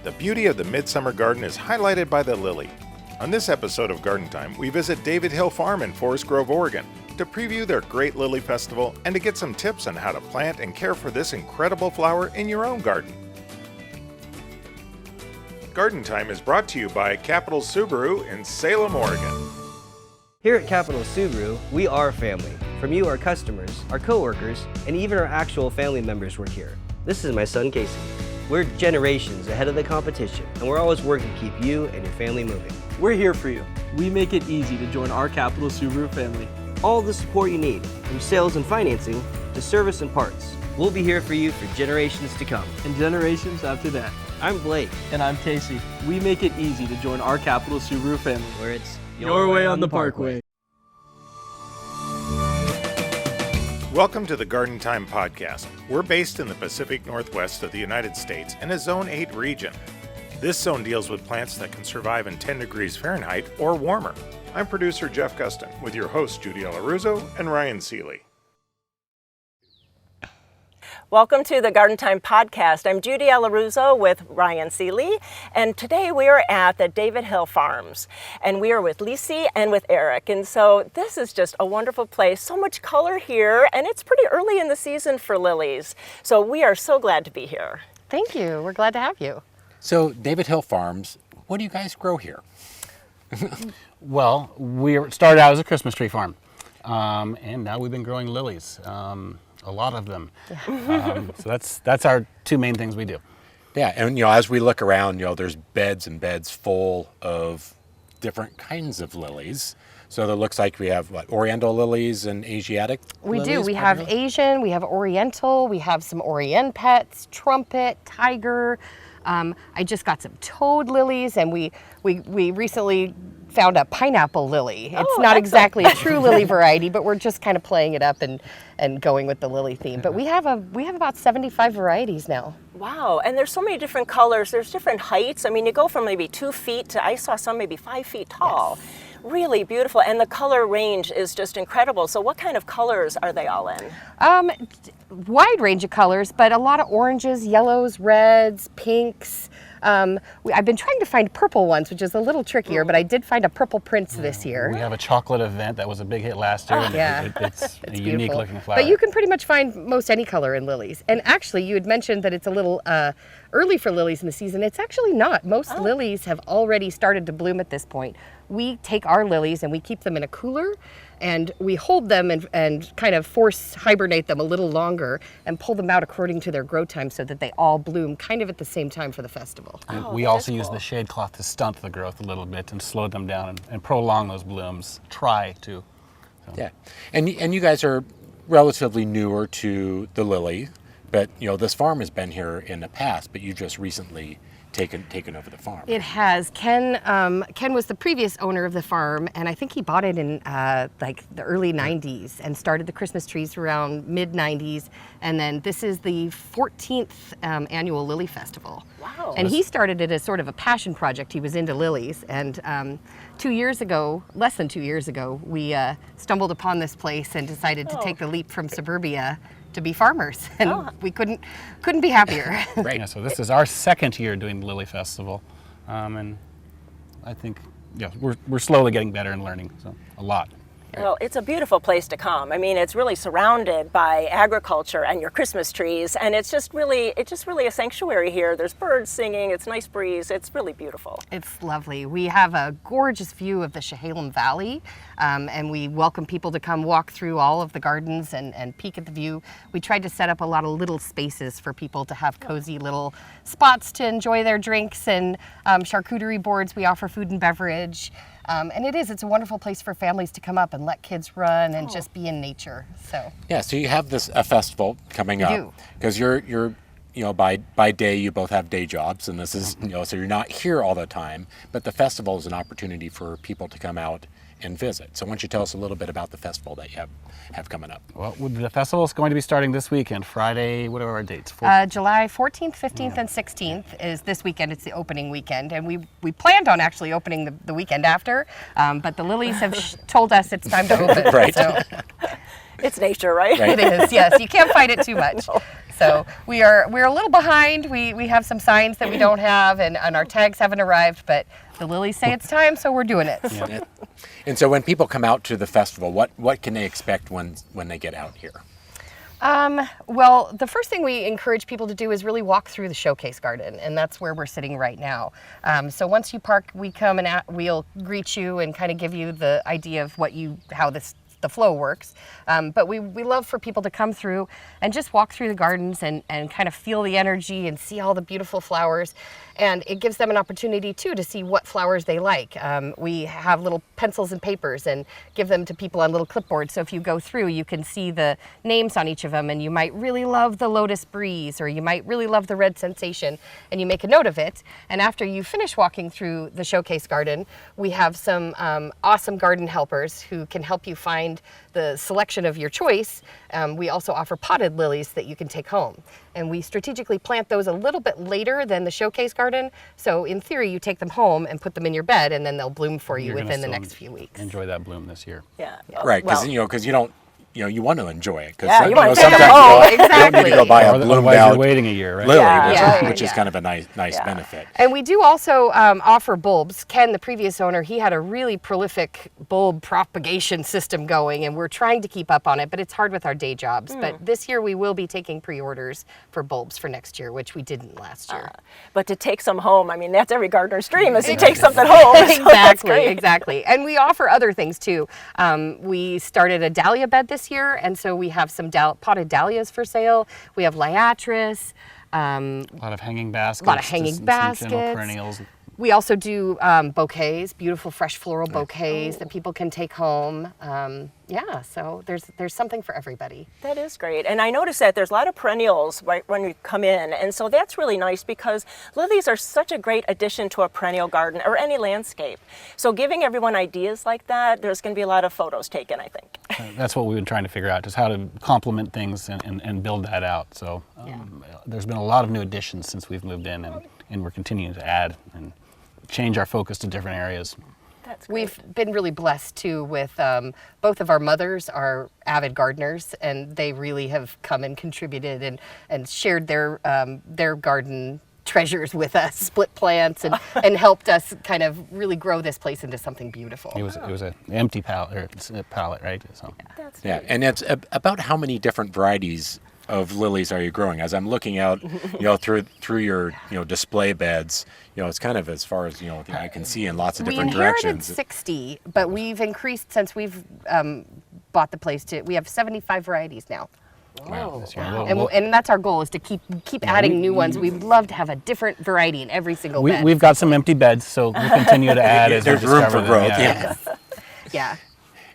The beauty of the midsummer garden is highlighted by the lily. On this episode of Garden Time, we visit David Hill Farm in Forest Grove, Oregon, to preview their great lily festival and to get some tips on how to plant and care for this incredible flower in your own garden. Garden Time is brought to you by Capital Subaru in Salem, Oregon. Here at Capital Subaru, we are family. From you, our customers, our coworkers, and even our actual family members work here. This is my son, Casey. We're generations ahead of the competition, and we're always working to keep you and your family moving. We're here for you. We make it easy to join our Capital Subaru family. All the support you need, from sales and financing to service and parts. We'll be here for you for generations to come. And generations after that. I'm Blake. And I'm Casey. We make it easy to join our Capital Subaru family. Where it's your way on the Parkway. Welcome to the Garden Time Podcast. We're based in the Pacific Northwest of the United States in a Zone 8 region. This zone deals with plants that can survive in 10 degrees Fahrenheit or warmer. I'm producer Jeff Gustin with your hosts Judy Alaruzo and Ryan Seeley. Welcome to the Garden Time Podcast. I'm Judy Alaruzo with Ryan Seeley, and today we are at the David Hill Farms, and we are with Lisi and with Eric. And so this is just a wonderful place, so much color here, and it's pretty early in the season for lilies. So we are so glad to be here. Thank you. We're glad to have you. So David Hill Farms, what do you guys grow here? Well, we started out as a Christmas tree farm, and now we've been growing lilies. A lot of them. So that's our two main things we do. Yeah, and as we look around, there's beds and beds full of different kinds of lilies. So it looks like we have Oriental lilies and Asiatic We lilies? do. We have Asian, we have Oriental, we have some Orient pets, trumpet, tiger. I just got some toad lilies, and we recently found a pineapple lily. It's not exactly a true lily variety, but we're just kind of playing it up and going with the lily theme. But we have about 75 varieties now. Wow, and there's so many different colors. There's different heights. I mean, you go from maybe 2 feet to, I saw some maybe 5 feet tall. Yes. Really beautiful, and the color range is just incredible. So what kind of colors are they all in? Wide range of colors, but a lot of oranges, yellows, reds, pinks. I've been trying to find purple ones, which is a little trickier, but I did find a purple prince this year. We have a chocolate event that was a big hit last year. And it's a unique looking flower. But you can pretty much find most any color in lilies. And actually, you had mentioned that it's a little early for lilies in the season. It's actually not. Most lilies have already started to bloom at this point. We take our lilies and we keep them in a cooler, and we hold them and kind of force hibernate them a little longer and pull them out according to their grow time so that they all bloom kind of at the same time for the festival. And we also use the shade cloth to stunt the growth a little bit and slow them down and prolong those blooms. Try to. So. Yeah, and you guys are relatively newer to the lily, but this farm has been here in the past, but you just recently taken over the farm. It has. Ken was the previous owner of the farm, and I think he bought it in like the early 90s and started the Christmas trees around mid 90s. And then this is the 14th annual Lily Festival. Wow. And he started it as sort of a passion project. He was into lilies, and less than 2 years ago, we stumbled upon this place and decided to take the leap from suburbia to be farmers, and we couldn't be happier. Right. Yeah, so this is our second year doing the Lily Festival, and I think we're slowly getting better and learning a lot. Well, it's a beautiful place to come. I mean, it's really surrounded by agriculture and your Christmas trees, and it's just really a sanctuary here. There's birds singing, it's nice breeze, it's really beautiful. It's lovely. We have a gorgeous view of the Chehalem Valley, and we welcome people to come walk through all of the gardens and peek at the view. We tried to set up a lot of little spaces for people to have cozy little spots to enjoy their drinks, and charcuterie boards. We offer food and beverage. And it's a wonderful place for families to come up and let kids run and just be in nature. So you have a festival coming up because you're by day you both have day jobs, and this is so you're not here all the time. But the festival is an opportunity for people to come out and visit. So why don't you tell us a little bit about the festival that you have coming up? Well, the festival is going to be starting this weekend, Friday. What are our dates? July 14th, 15th, and 16th is this weekend. It's the opening weekend, and we planned on actually opening the weekend after, but the lilies have told us it's time to open. Right. So. It's nature, right? It is, yes. You can't fight it too much. So we're a little behind. We have some signs that we don't have, and our tags haven't arrived, but the lilies say it's time, so we're doing it. Yeah. And so when people come out to the festival, what can they expect when they get out here? Well, the first thing we encourage people to do is really walk through the showcase garden, and that's where we're sitting right now. So once you park, we come and we'll greet you and kind of give you the idea of how the flow works. But we love for people to come through and just walk through the gardens and kind of feel the energy and see all the beautiful flowers. And it gives them an opportunity too to see what flowers they like. We have little pencils and papers and give them to people on little clipboards. So if you go through, you can see the names on each of them, and you might really love the Lotus Breeze, or you might really love the Red Sensation, and you make a note of it. And after you finish walking through the showcase garden, we have some awesome garden helpers who can help you find the selection of your choice. We also offer potted lilies that you can take home. And we strategically plant those a little bit later than the showcase garden. So in theory, you take them home and put them in your bed, and then they'll bloom for you within the next few weeks. Enjoy that bloom this year. Yeah. Right, because you don't, you want to enjoy it. Yeah, you want to take sometimes them home. you don't need to go buy a bloomed Otherwise, out you're waiting a year, right? lily, which is kind of a nice benefit. And we do also offer bulbs. Ken, the previous owner, he had a really prolific bulb propagation system going, and we're trying to keep up on it, but it's hard with our day jobs. But this year we will be taking pre-orders for bulbs for next year, which we didn't last year. But to take some home, I mean, that's every gardener's dream, is to take something home. So Exactly. And we offer other things too. We started a dahlia bed this year, and so we have some potted dahlias for sale. We have liatris. A lot of hanging baskets. Some general perennials. We also do bouquets, beautiful fresh floral bouquets that people can take home. So there's something for everybody. That is great. And I noticed that there's a lot of perennials right when you come in. And so that's really nice, because lilies are such a great addition to a perennial garden or any landscape. So giving everyone ideas like that, there's going to be a lot of photos taken, I think. That's what we've been trying to figure out, just how to complement things and build that out. So there's been a lot of new additions since we've moved in, and we're continuing to add and change our focus to different areas. That's great. We've been really blessed too with both of our mothers are avid gardeners, and they really have come and contributed and shared their garden treasures with us, split plants, and helped us kind of really grow this place into something beautiful. It was an empty palette, right? So. That's Yeah, great. and it's about how many different varieties of lilies are you growing? As I'm looking out, through your display beds, it's kind of as far as the eye can see in lots of different We inherited directions. 60, but we've increased since we've bought the place we have 75 varieties now. Wow. This year. And that's our goal, is to keep adding new ones. We'd love to have a different variety in every single bed. We've got some empty beds, so we'll continue to add as we There's room discover for growth. them. Yeah. Yeah.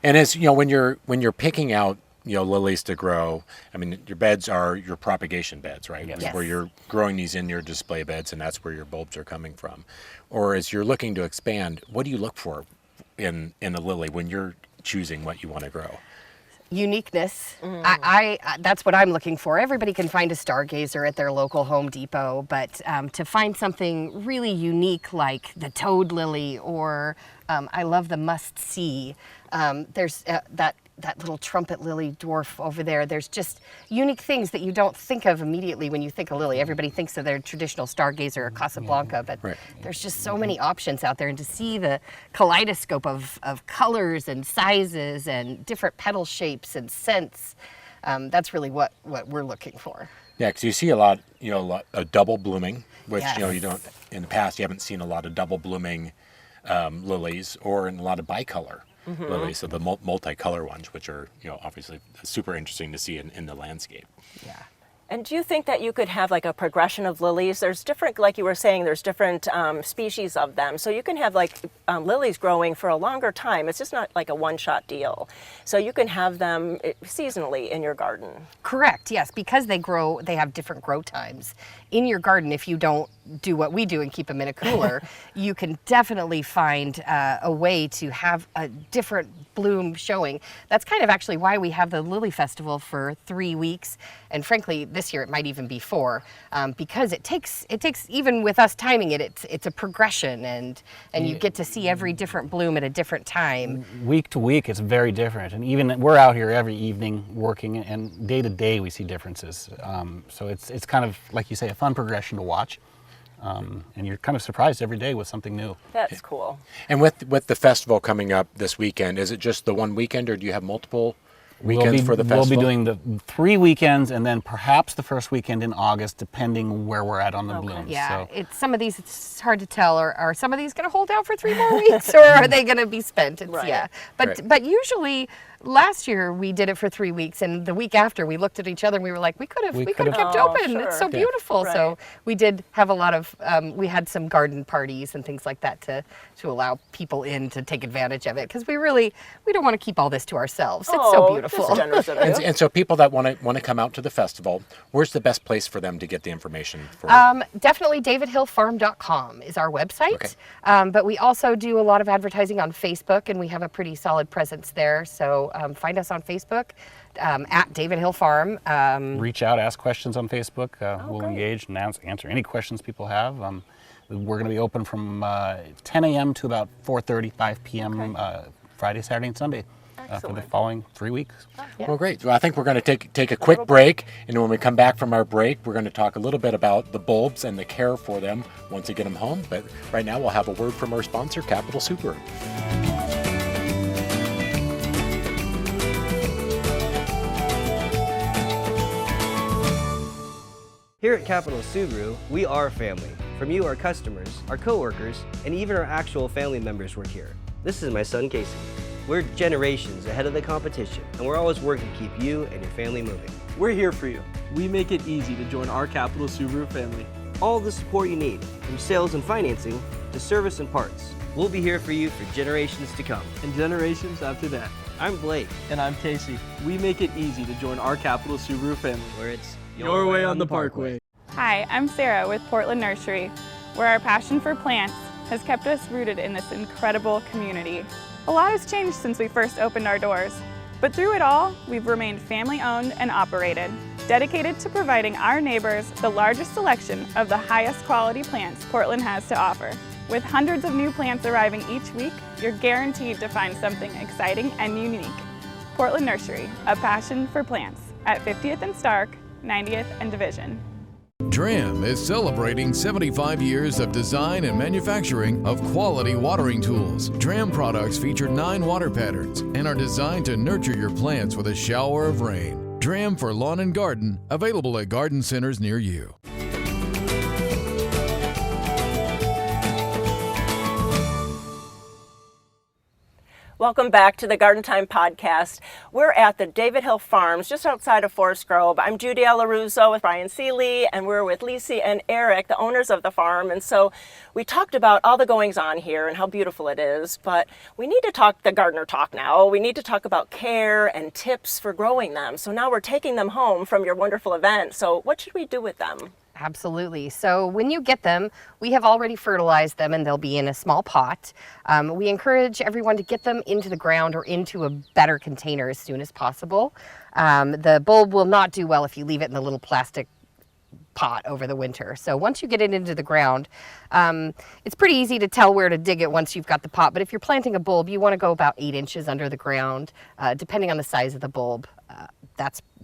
And as when you're picking out lilies to grow, I mean, your beds are your propagation beds, right? Yes. Where you're growing these in your display beds, and that's where your bulbs are coming from. Or as you're looking to expand, what do you look for in a lily when you're choosing what you want to grow? Uniqueness. I that's what I'm looking for. Everybody can find a stargazer at their local Home Depot, but to find something really unique like the toad lily, or I love the must see. There's that little trumpet lily dwarf over there. There's just unique things that you don't think of immediately when you think of lily. Everybody thinks of their traditional stargazer or Casablanca, but there's just so many options out there. And to see the kaleidoscope of colors and sizes and different petal shapes and scents, that's really what we're looking for. Yeah, because you see a lot of double blooming, which Yes. you don't in the past. You haven't seen a lot of double blooming lilies, or in a lot of bicolor lilies, so the multicolor ones, which are obviously super interesting to see in the landscape. Yeah. And do you think that you could have like a progression of lilies? There's different, like you were saying, there's different species of them. So you can have like lilies growing for a longer time. It's just not like a one-shot deal. So you can have them seasonally in your garden. Correct, yes, because they have different grow times. In your garden, if you don't do what we do and keep them in a cooler, you can definitely find a way to have a different bloom showing. That's kind of actually why we have the Lily Festival for 3 weeks, and frankly, this year it might even be 4, because it takes even with us timing it, it's a progression, and you get to see every different bloom at a different time. Week to week, it's very different, and even we're out here every evening working, and day to day we see differences. So it's kind of, like you say, a fun progression to watch. And you're kind of surprised every day with something new. That's cool. And with the festival coming up this weekend, is it just the one weekend, or do you have multiple weekends for the festival? We'll be doing the 3 weekends, and then perhaps the first weekend in August, depending where we're at on the blooms. Yeah, So. some of these, it's hard to tell. Are some of these going to hold out for 3 more weeks, or are they going to be spent? Right. Yeah, Right. but usually. Last year we did it for 3 weeks, and the week after we looked at each other and we were like, we could have kept open. Sure. It's so Yeah. beautiful. Right. So we did have a lot of we had some garden parties and things like that to allow people in to take advantage of it, because we don't want to keep all this to ourselves. It's so beautiful. That's generous of you. And so people that want to come out to the festival, where's the best place for them to get the information? For Definitely davidhillfarm.com is our website. Okay. But we also do a lot of advertising on Facebook, and we have a pretty solid presence there. So find us on Facebook at David Hill Farm. Reach out, ask questions on Facebook. We'll great. engage and answer any questions people have. We're going to be open from 10 a.m. to about 4:30, 5 p.m. Friday, Saturday, and Sunday for the Excellent. following 3 weeks. Well, great. Well, I think we're going to take a quick break, and when we come back from our break, we're going to talk a little bit about the bulbs and the care for them once you get them home. But right now, we'll have a word from our sponsor, Capital Subaru. Here at Capital Subaru, we are family. From you, our customers, our coworkers, and even our actual family members work here. This is my son, Casey. We're generations ahead of the competition, and we're always working to keep you and your family moving. We're here for you. We make it easy to join our Capital Subaru family. All the support you need, from sales and financing to service and parts. We'll be here for you for generations to come. And generations after that. I'm Blake, And I'm Casey. We make it easy to join our Capital Subaru family. where it's Your way on the Parkway. Hi, I'm Sarah with Portland Nursery, where our passion for plants has kept us rooted in this incredible community. A lot has changed since we first opened our doors, but through it all, we've remained family-owned and operated, dedicated to providing our neighbors the largest selection of the highest quality plants Portland has to offer. With hundreds of new plants arriving each week, you're guaranteed to find something exciting and unique. Portland Nursery, a passion for plants, at 50th and Stark, 90th and Division. DRAM is celebrating 75 years of design and manufacturing of quality watering tools. DRAM products feature 9 water patterns and are designed to nurture your plants with a shower of rain. DRAM for lawn and garden, available at garden centers near you. Welcome back to the Garden Time Podcast. We're at the David Hill Farms just outside of Forest Grove. I'm Judy Alaruso with Brian Seeley, and we're with Lisi and Eric, the owners of the farm. And so we talked about all the goings on here and how beautiful it is, but we need to talk the gardener talk now. We need to talk about care and tips for growing them. So now we're taking them home from your wonderful event. So what should we do with them? Absolutely. So when you get them, we have already fertilized them, and they'll be in a small pot. We encourage everyone to get them into the ground or into a better container as soon as possible. The bulb will not do well if you leave it in the little plastic pot over the winter. So once you get it into the ground, it's pretty easy to tell where to dig it once you've got the pot. But if you're planting a bulb, you want to go about 8 inches under the ground, depending on the size of the bulb.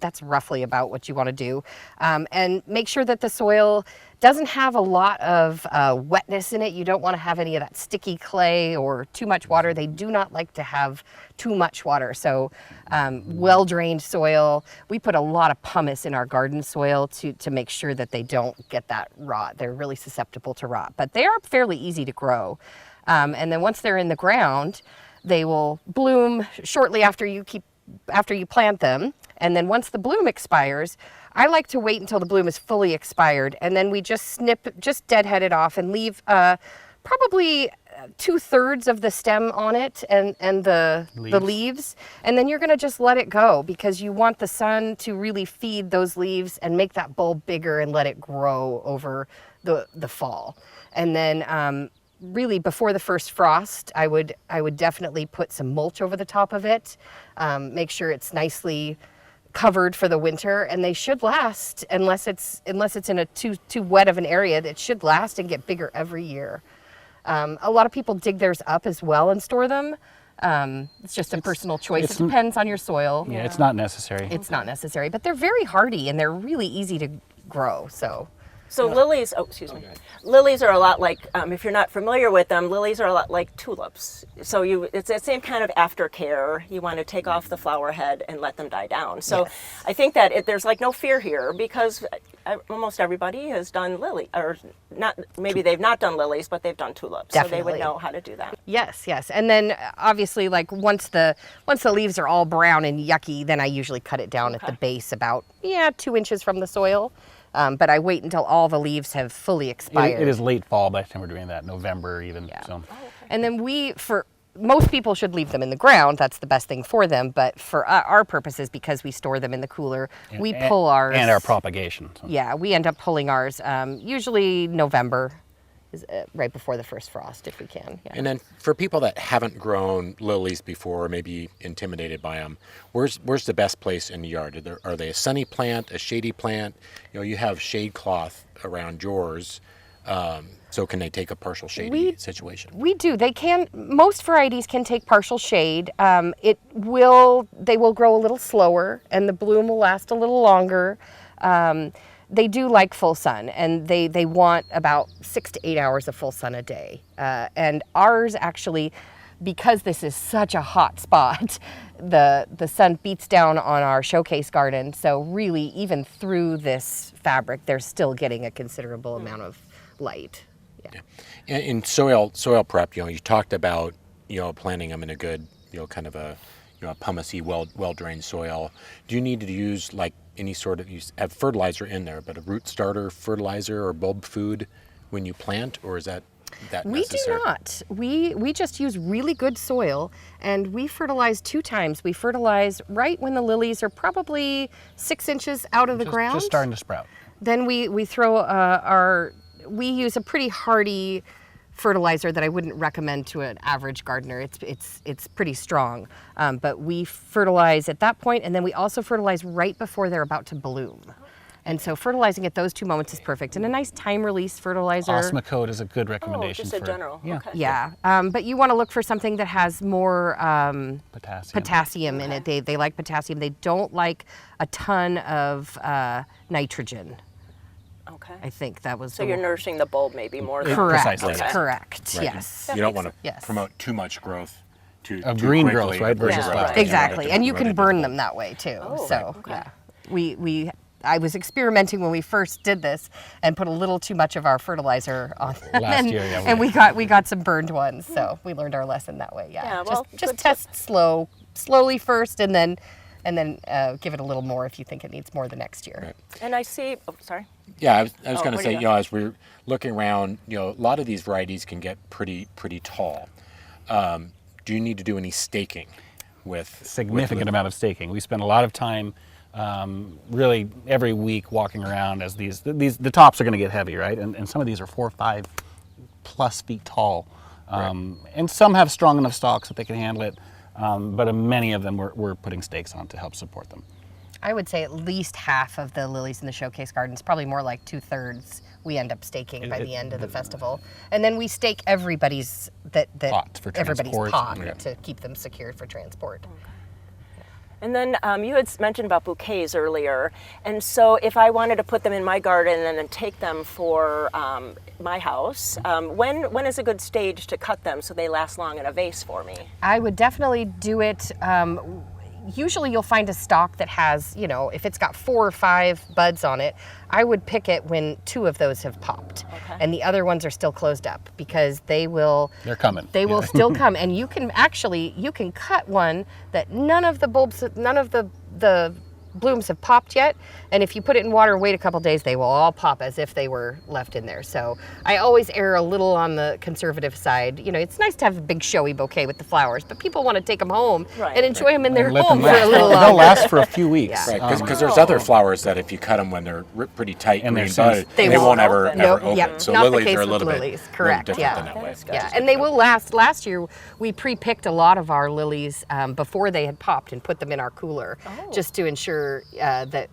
That's roughly about what you want to do. And make sure that the soil doesn't have a lot of wetness in it. You don't want to have any of that sticky clay or too much water. They do not like to have too much water. So well-drained soil. We put a lot of pumice in our garden soil to make sure that they don't get that rot. They're really susceptible to rot, but they are fairly easy to grow. And then once they're in the ground, they will bloom shortly after you plant them. And then once the bloom expires, I like to wait until the bloom is fully expired, and then we just deadhead it off and leave probably 2/3 of the stem on it and the leaves. And then you're gonna just let it go, because you want the sun to really feed those leaves and make that bulb bigger and let it grow over the fall. And then really before the first frost, I would definitely put some mulch over the top of it. Make sure it's nicely covered for the winter, and they should last unless it's in a too wet of an area. That should last and get bigger every year. A lot of people dig theirs up as well and store them. It's just a personal choice. It depends on your soil. Yeah, it's not necessary. It's not necessary, but they're very hardy and they're really easy to grow. So lilies, lilies are a lot like, if you're not familiar with them, lilies are a lot like tulips. So it's the same kind of aftercare. You want to take off the flower head and let them die down. So Yes. I think that there's like no fear here, because almost everybody has done lily, or not. Maybe they've not done lilies, but they've done tulips. So they Definitely. would know how to do that. Yes. And then obviously, like once the leaves are all brown and yucky, then I usually cut it down at the base about 2 inches from the soil. But I wait until all the leaves have fully expired. It is late fall by the time we're doing that, November even. Yeah. So. And then most people should leave them in the ground. That's the best thing for them. But for our purposes, because we store them in the cooler, we pull ours. And our propagation. So. Yeah, we end up pulling ours usually November, is right before the first frost if we can. Yeah. And then for people that haven't grown lilies before, or maybe intimidated by them, where's the best place in the yard? Are they a sunny plant, a shady plant? You have shade cloth around yours, so can they take a partial shady situation? We do. They can. Most varieties can take partial shade. They will grow a little slower, and the bloom will last a little longer. They do like full sun, and they want about 6 to 8 hours of full sun a day. And ours actually, because this is such a hot spot, the sun beats down on our showcase garden. So really, even through this fabric, they're still getting a considerable amount of light. Yeah. In soil prep, you talked about planting them in a good, kind of a pumicey, well drained soil. Do you need to use like any sort of, you have fertilizer in there, but a root starter fertilizer or bulb food when you plant, or is that we necessary? do not. We just use really good soil, and we fertilize 2 times. We fertilize right when the lilies are probably 6 inches out of the ground. Just starting to sprout. Then we throw we use a pretty hardy fertilizer that I wouldn't recommend to an average gardener. It's pretty strong, but we fertilize at that point, and then we also fertilize right before they're about to bloom. And so fertilizing at those 2 moments is perfect. And a nice time-release fertilizer. Osmocote is a good recommendation. Just a general. Yeah. Okay. Yeah, but you want to look for something that has more potassium in it. They like potassium. They don't like a ton of nitrogen. Okay. I think that was. So you're nourishing the bulb maybe more than correct. Precisely. Okay. Correct. Right. Yes. You don't want to Yes. promote too much growth. Of green growth, quickly right, versus versus plastic. Exactly, and you can burn them that way too. Oh, So right. yeah, I was experimenting when we first did this and put a little too much of our fertilizer on them, Last and, year, yeah, and we got some burned ones. So we learned our lesson that way. Yeah, well, just good test slowly first, and then give it a little more if you think it needs more the next year. Right. And I see. Oh, sorry. Yeah, I was going to what do say, you got? as we're looking around, a lot of these varieties can get pretty tall. Do you need to do any staking with Significant amount of staking. We spend a lot of time really every week walking around as the tops are going to get heavy, right? And some of these are 4 or 5 plus feet tall. And some have strong enough stalks that they can handle it, but many of them we're putting stakes on to help support them. I would say at least half of the lilies in the showcase gardens, probably more like 2/3, we end up staking by the end of the festival. And then we stake everybody's Pots for everybody's transport. pot Yeah. to keep them secured for transport. And then you had mentioned about bouquets earlier, and so if I wanted to put them in my garden and then take them for my house, when is a good stage to cut them so they last long in a vase for me? I would definitely do it. Usually you'll find a stalk that has, if it's got 4 or 5 buds on it, I would pick it when 2 of those have popped. Okay. And the other ones are still closed up, because they're coming. They will still come. And you can cut one that none of the blooms have popped yet, and if you put it in water and wait a couple days, they will all pop as if they were left in there. So I always err a little on the conservative side. It's nice to have a big showy bouquet with the flowers, but people want to take them home and enjoy them in their home for a little They'll longer. last for a few weeks. Right, because there's other flowers that if you cut them when they're pretty tight And green they're budded, They they won't won't ever open. open. Yep, So not the lilies case are a with little lilies. bit Correct, different yeah. than that way. Yeah, and they will last. Last year, we pre-picked a lot of our lilies before they had popped and put them in our cooler, just to ensure sure that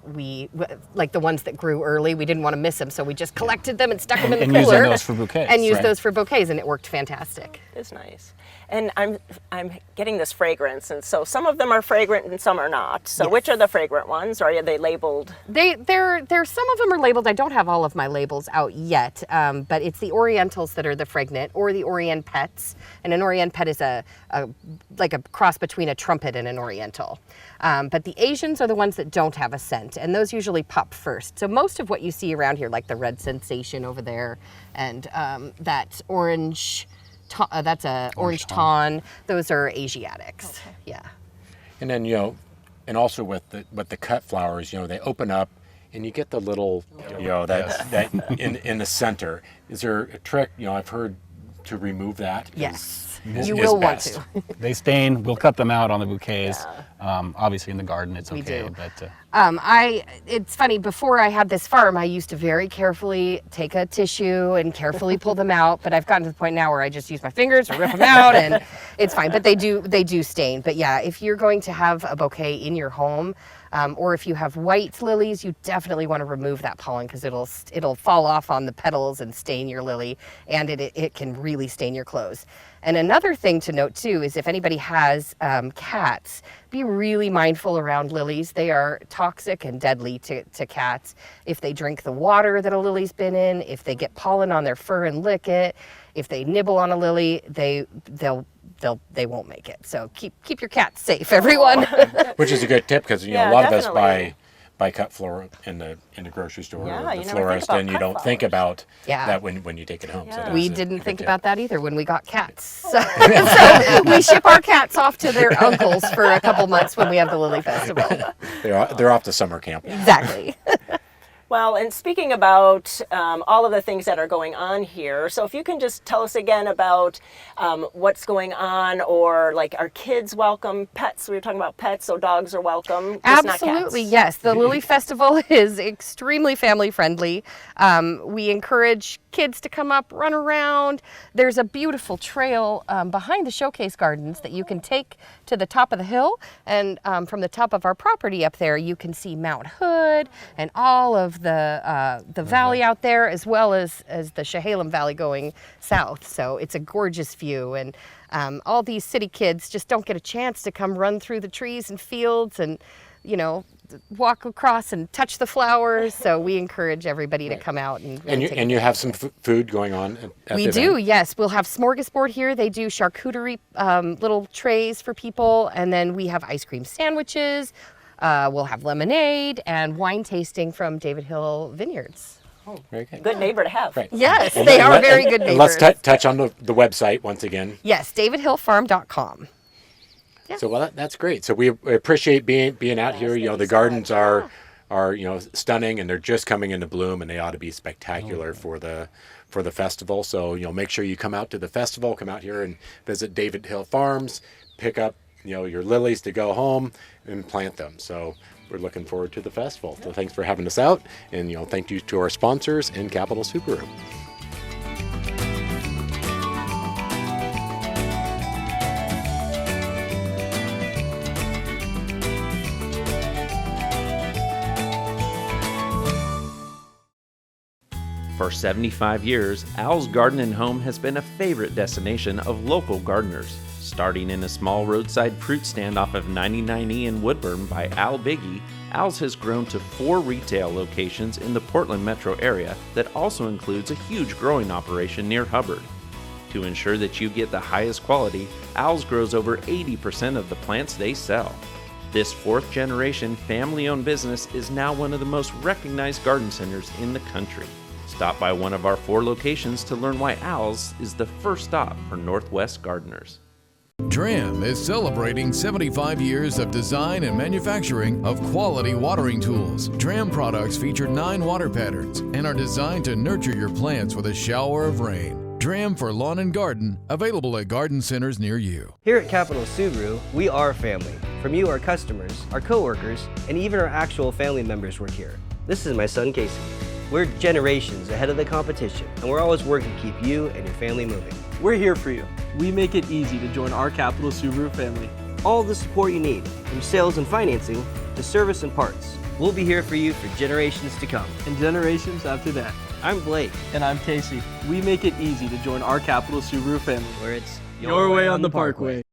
like the ones that grew early, we didn't want to miss them, so we just collected them and stuck them in the and cooler. using those for bouquets. And used Right. those for bouquets, and it worked fantastic. It's nice. And I'm getting this fragrance, and so some of them are fragrant and some are not. So Yes. which are the fragrant ones? Or are they labeled? They're some of them are labeled. I don't have all of my labels out yet, but it's the Orientals that are the fragrant, or the Orient Pets. And an Orient Pet is like a cross between a trumpet and an Oriental. But the Asians are the ones that don't have a scent, and those usually pop first. So most of what you see around here, like the Red Sensation over there, and that orange. That's a orange ton. Those are Asiatics. Okay. Yeah. And then, and also with the cut flowers, they open up and you get the little, that in the center. Is there a trick, I've heard, to remove that? Yes. Is You will want best. to. They stain. We'll cut them out on the bouquets. Obviously, in the garden, it's We okay. do. But It's funny. Before I had this farm, I used to very carefully take a tissue and carefully pull them out. But I've gotten to the point now where I just use my fingers to rip them out, and it's fine. But they do stain. But yeah, if you're going to have a bouquet in your home, or if you have white lilies, you definitely want to remove that pollen, because it'll fall off on the petals and stain your lily, and it can really stain your clothes. And another thing to note too is if anybody has cats, be really mindful around lilies. They are toxic and deadly to cats. If they drink the water that a lily's been in, if they get pollen on their fur and lick it, if they nibble on a lily, they won't make it. So keep your cats safe, everyone. Which is a good tip, because a Yeah, lot of definitely. us buy cut flower in the grocery store, Yeah, or you the never think florist, about and you cut don't think flowers. about Yeah. that when you take it home. So Yeah. that's We a didn't good think tip. about that either when we got cats. So we ship our cats off to their uncles for a couple months when we have the Lily Festival. They're off to summer camp. Exactly. Well, and speaking about all of the things that are going on here, so if you can just tell us again about what's going on, or like, are kids welcome? Pets, we were talking about pets, so dogs are welcome. Just not Absolutely, cats. yes. The Lily Festival is extremely family friendly. We encourage kids to come up, run around. There's a beautiful trail behind the showcase gardens that you can take to the top of the hill, and from the top of our property up there, you can see Mount Hood and all of the valley out there, as well as the Chehalem Valley going south. So it's a gorgeous view, and all these city kids just don't get a chance to come run through the trees and fields and walk across and touch the flowers. So we encourage everybody to come out and really take You have some food going on at we the do, event? yes. We'll have smorgasbord here. They do charcuterie little trays for people, and then we have ice cream sandwiches. We'll have lemonade and wine tasting from David Hill Vineyards. Very good. Good neighbor to have. Right. Yes, And they let- are very and- good and neighbors. let's touch on the website once again. Yes, davidhillfarm.com. Yeah. So that's great. So we appreciate being out here. thank The you so gardens much. are stunning, and they're just coming into bloom, and they ought to be spectacular for the festival. So make sure you come out to the festival. Come out here and visit David Hill Farms. Pick up your lilies to go home and plant them. So we're looking forward to the festival. So thanks for having us out, and thank you to our sponsors and Capital Subaru. For 75 years, Al's Garden and Home has been a favorite destination of local gardeners. Starting in a small roadside fruit stand off of 99E in Woodburn by Al Biggie, Al's has grown to 4 retail locations in the Portland metro area that also includes a huge growing operation near Hubbard. To ensure that you get the highest quality, Al's grows over 80% of the plants they sell. This 4th generation family-owned business is now one of the most recognized garden centers in the country. Stop by one of our 4 locations to learn why Al's is the first stop for Northwest gardeners. DRAM is celebrating 75 years of design and manufacturing of quality watering tools. DRAM products feature 9 water patterns and are designed to nurture your plants with a shower of rain. DRAM for lawn and garden, available at garden centers near you. Here at Capital Subaru, we are family. From you, our customers, our coworkers, and even our actual family members work here. This is my son, Casey. We're generations ahead of the competition, and we're always working to keep you and your family moving. We're here for you. We make it easy to join our Capital Subaru family. All the support you need, from sales and financing to service and parts. We'll be here for you for generations to come. And generations after that. I'm Blake. And I'm Casey. We make it easy to join our Capital Subaru family. Where it's your way on the Parkway.